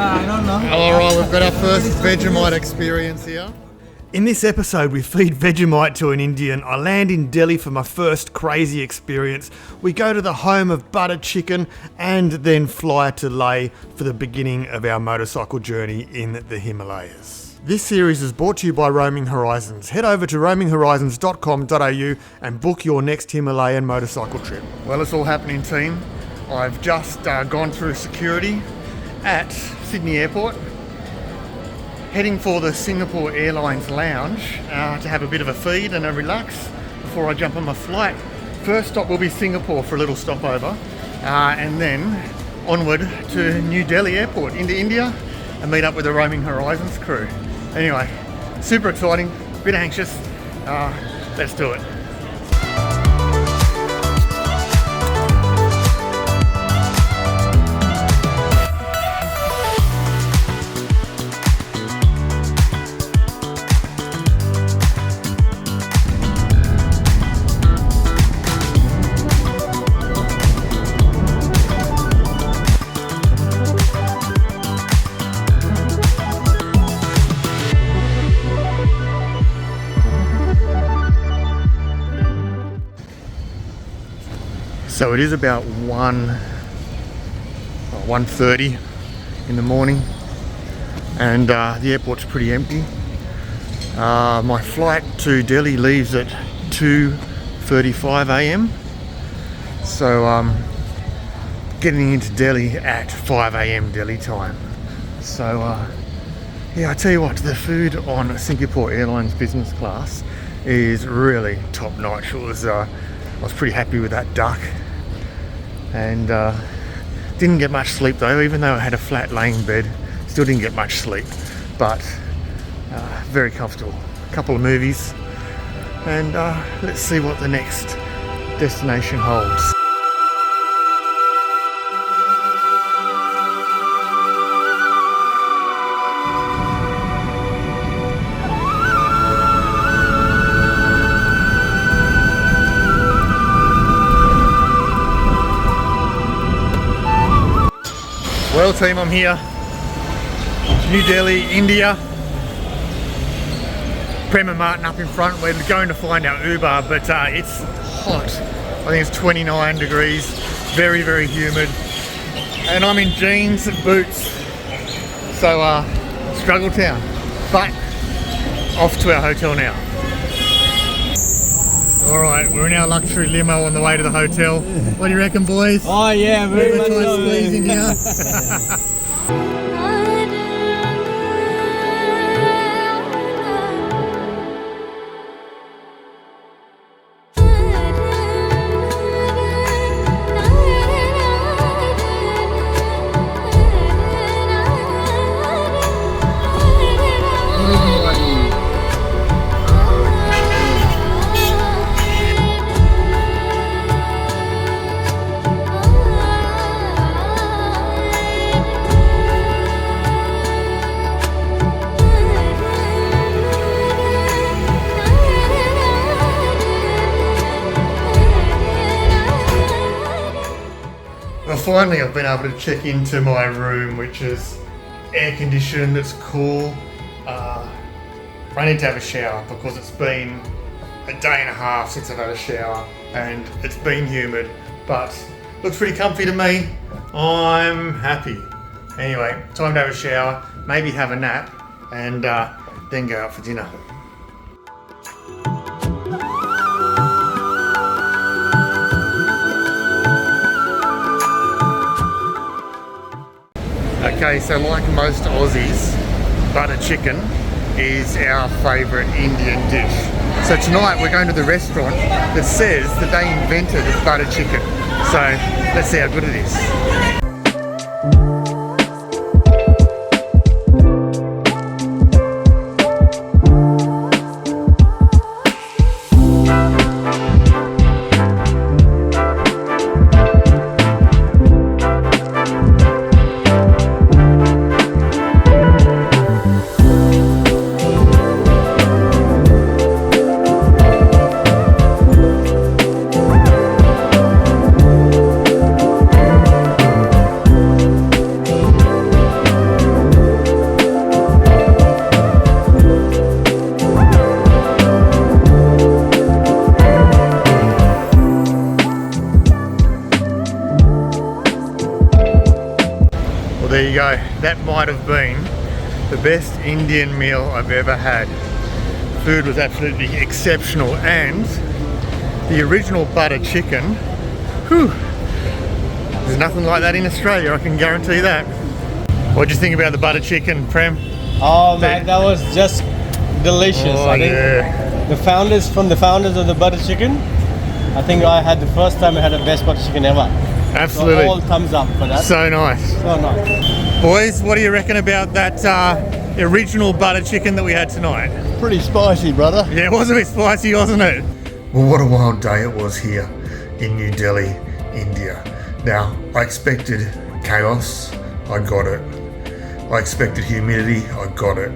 I don't know. Alright, we've got our first Vegemite experience here. In this episode, we feed Vegemite to an Indian. I land in Delhi for my first crazy experience. We go to the home of butter chicken and then fly to Leh for the beginning of our motorcycle journey in the Himalayas. This series is brought to you by Roaming Horizons. Head over to roaminghorizons.com.au and book your next Himalayan motorcycle trip. Well, it's all happening, team. I've just gone through security at Sydney Airport, heading for the Singapore Airlines lounge to have a bit of a feed and a relax before I jump on my flight. First stop will be Singapore for a little stopover, and then onward to New Delhi Airport into India and meet up with the Roaming Horizons crew. Anyway, super exciting, a bit anxious. Let's do it. So it is about 1:30 in the morning, and the airport's pretty empty. My flight to Delhi leaves at 2:35 a.m. So getting into Delhi at 5 a.m. Delhi time. So yeah, I tell you what, the food on Singapore Airlines business class is really top notch. I was pretty happy with that duck. And didn't get much sleep though, even though I had a flat laying bed. Still didn't get much sleep, but very comfortable. A couple of movies, and let's see what the next destination holds. Well team, I'm here, New Delhi, India. Prem and Martin up in front. We're going to find our Uber, but it's hot. I think it's 29 degrees, very, very humid. And I'm in jeans and boots, so struggle town. But off to our hotel now. Alright, we're in our luxury limo on the way to the hotel. What do you reckon, boys? Oh yeah, very much so. Squeeze in here. Well, finally I've been able to check into my room, which is air conditioned, it's cool. I need to have a shower because it's been a day and a half since I've had a shower and it's been humid, but looks pretty comfy to me. I'm happy. Anyway, time to have a shower, maybe have a nap, and then go out for dinner. Okay, so like most Aussies, butter chicken is our favourite Indian dish. So tonight we're going to the restaurant that says that they invented butter chicken. So let's see how good it is. go. That might have been the best Indian meal I've ever had. Food was absolutely exceptional, and the original butter chicken, whew, there's nothing like that in Australia, I can guarantee that. What do you think about the butter chicken, Prem? Oh man, that was just delicious. Oh, I think the founders of the butter chicken, I think I had the first time I had the best butter chicken ever. Absolutely. So all thumbs up for that. So nice. So nice. Boys, what do you reckon about that original butter chicken that we had tonight? Pretty spicy, brother. Yeah, it was a bit spicy, wasn't it? Well, what a wild day it was here in New Delhi, India. Now, I expected chaos, I got it. I expected humidity, I got it.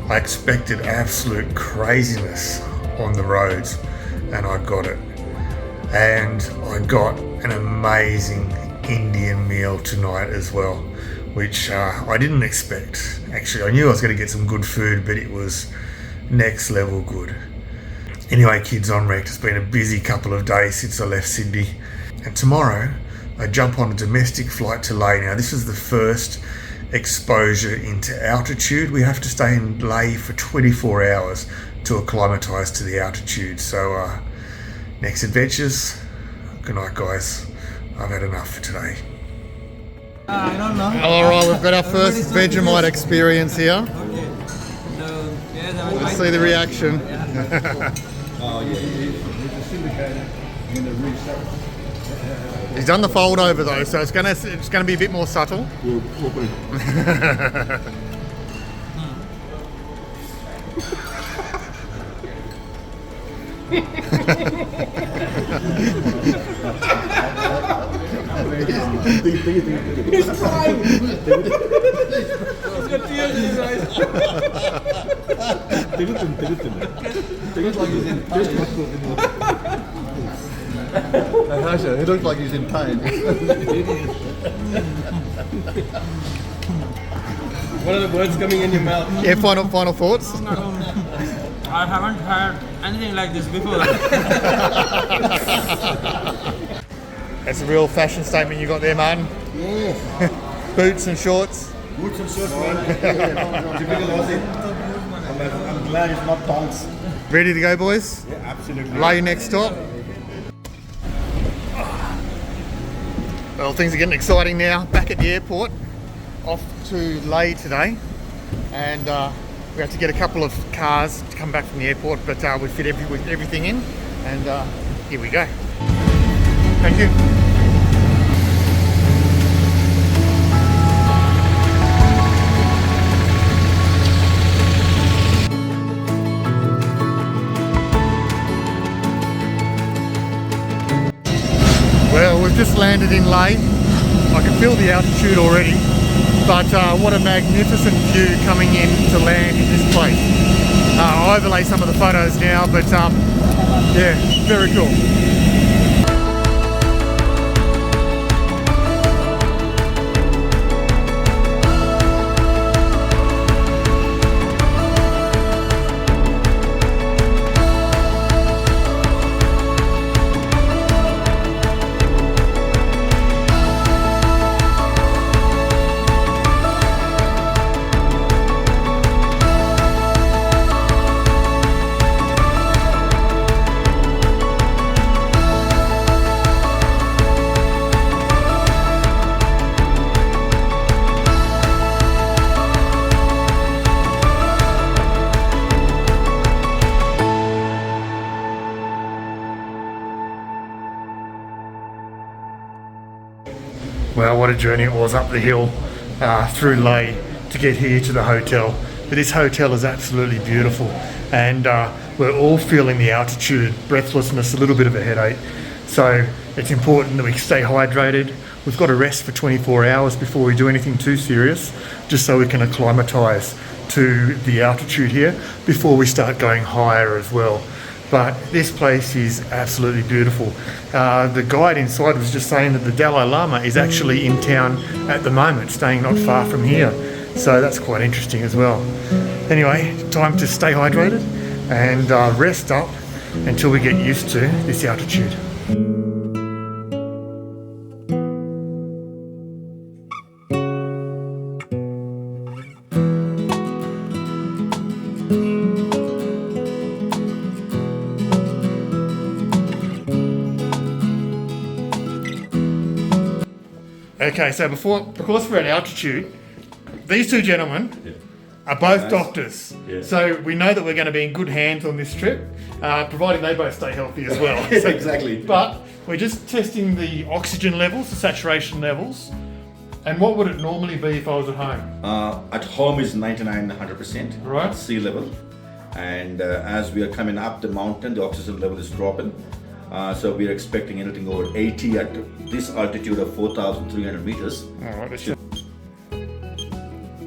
I expected absolute craziness on the roads, and I got it. And I got an amazing Indian meal tonight as well, which I didn't expect. Actually, I knew I was going to get some good food, but it was next level good. Anyway, kids, I'm wrecked. It's been a busy couple of days since I left Sydney. And tomorrow, I jump on a domestic flight to Leh. Now, this is the first exposure into altitude. We have to stay in Leh for 24 hours to acclimatise to the altitude. So, next adventures. Good night, guys. I've had enough for today. I don't know. Alright, we've got our first Vegemite experience here. Okay. So, yes, I will Let's see the reaction. He's done the fold over though, so it's gonna be a bit more subtle. He's crying. He's got tears in his eyes. He looks like he's in pain. What are the words coming in your mouth? Yeah, final thoughts? I haven't had anything like this before. That's a real fashion statement you got there, Martin. Yeah. Boots and shorts. Boots and shorts, man. Typical Aussie. I'm glad it's not pants. Ready to go, boys? Yeah, absolutely. Leh next stop. Well, things are getting exciting now. Back at the airport, off to Leh today, and we have to get a couple of cars to come back from the airport, but we fit everything in, and here we go. Thank you. Well, we've just landed in Leh. I can feel the altitude already, but what a magnificent view coming in to land in this place. I'll overlay some of the photos now, but yeah, very cool. Well, what a journey it was up the hill through Leh to get here to the hotel. But this hotel is absolutely beautiful, and we're all feeling the altitude, breathlessness, a little bit of a headache. So it's important that we stay hydrated. We've got to rest for 24 hours before we do anything too serious, just so we can acclimatise to the altitude here before we start going higher as well. But this place is absolutely beautiful. The guide inside was just saying that the Dalai Lama is actually in town at the moment, staying not far from here. So that's quite interesting as well. Anyway, time to stay hydrated and rest up until we get used to this altitude. Okay, so because we're at altitude, these two gentlemen are both doctors. Yeah. So we know that we're going to be in good hands on this trip, providing they both stay healthy as well. So, Exactly. But we're just testing the oxygen levels, the saturation levels. And what would it normally be if I was at home? At home is 99, 100%. Right. Sea level. And as we are coming up the mountain, the oxygen level is dropping. So we are expecting anything over 80 at this altitude of 4,300 meters. All right, let's just...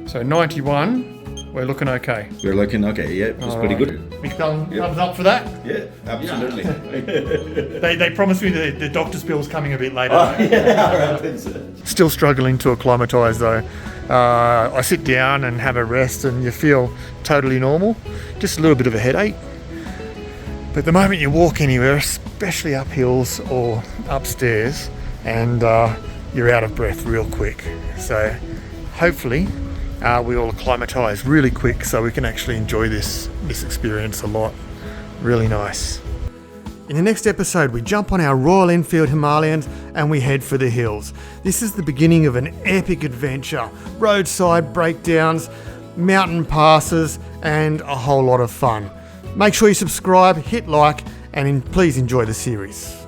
So 91, we're looking okay. We're looking okay, yeah, it's pretty good. Big thumbs up for that. Yeah, absolutely. They promised me the doctor's bill's coming a bit later. Yeah, Still struggling to acclimatise though. I sit down and have a rest and you feel totally normal. Just a little bit of a headache. But the moment you walk anywhere, especially up hills or upstairs, and you're out of breath real quick. So hopefully we all acclimatise really quick so we can actually enjoy this experience a lot. Really nice. In the next episode, we jump on our Royal Enfield Himalayans and we head for the hills. This is the beginning of an epic adventure. Roadside breakdowns, mountain passes, and a whole lot of fun. Make sure you subscribe, hit like, and please enjoy the series.